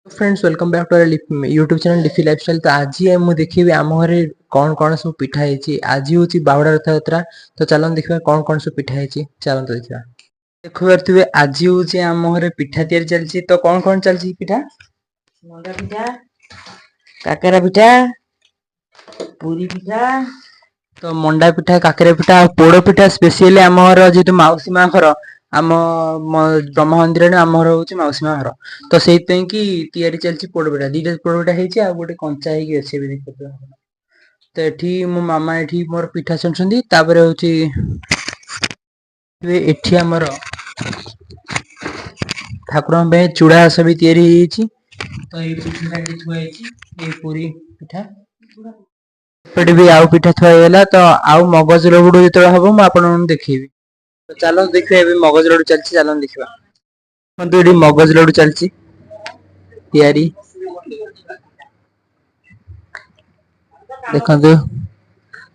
Friends welcome back to YouTube channel डिफी lifestyle. तो आज मुझे देखिए आम घरे कौन कौन सब पिठा है। आज हूँ बाहुड़ा रथ यात्रा। तो चलो देखा कौन कौन सब पिठा है। चलो देखा देखिए आज हूँ आम घरे पिठा तैयारी चलती। तो कौन कौन चलती पिठा? मंडा पिठा, काकेरा पिठा, पूरी पिठा। तो मंडा पिठा, काकेरा पिठा और पोड़ पिठा स्पेशली आम घर जेहतु मौसी माँ घर आम ब्रह्म मंदिर आम घर हूँ मौसी माँ घर। तो से तैयारी चलती पोड़ पिठा। दीटा पोड़ पिठा है गोटे कंचा है अच्छे भी देखते। तो एठी मो मामा एठी मोर पिठा छाणुछंती। तापर होची एठी हमर ठाकुरन पे चूड़ा सब भी तैयारी ହେଇଛି। तो ये पिठा एठी थुआ ହେଇଛି। ये पूरी पिठा एपटे भी आउ पिठा थुआ ହେଇଗଲା। तो आउ मगज लडू जेतବେଳେ हबो म आपन देखैबी। तो चलो देखिए अभी मगज लडू चलछि। चलो देखिबा। तो एठी मगज लडू चलछि तैयारी देखंतु।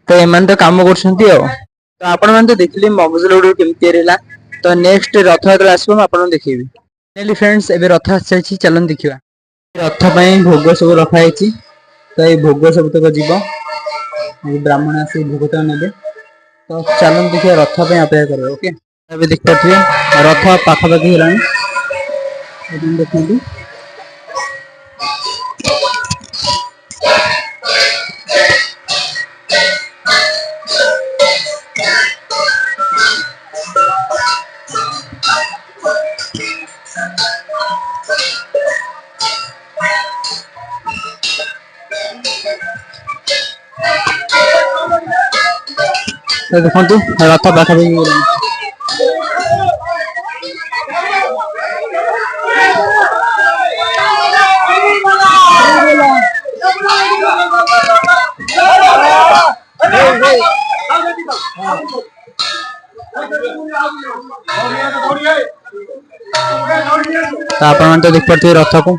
तो एमान तो काम करछंती आ। तो आपण मान तो देखली मगज लडू केमती रहला। तो नेक्स्ट रथ यात्रा आसबो म आपन देखैबी। फाइनली फ्रेंड्स एबे रथ आछि। चलन देखिबा। रथ पई भोग सब रखा हैछि। तो ये भोग सब तक जीव ब्राह्मण आसी भोग तो नेबे। तो चलन देखिए रथ पे अपेक्षा करो। ओके अबे देख पाथिए रथ पाखापाखि हेलानी। एकदम देखंतु। तो देखंतु रथ पाखापाखि हेलानी। तो आप तो देख पारे रथ को।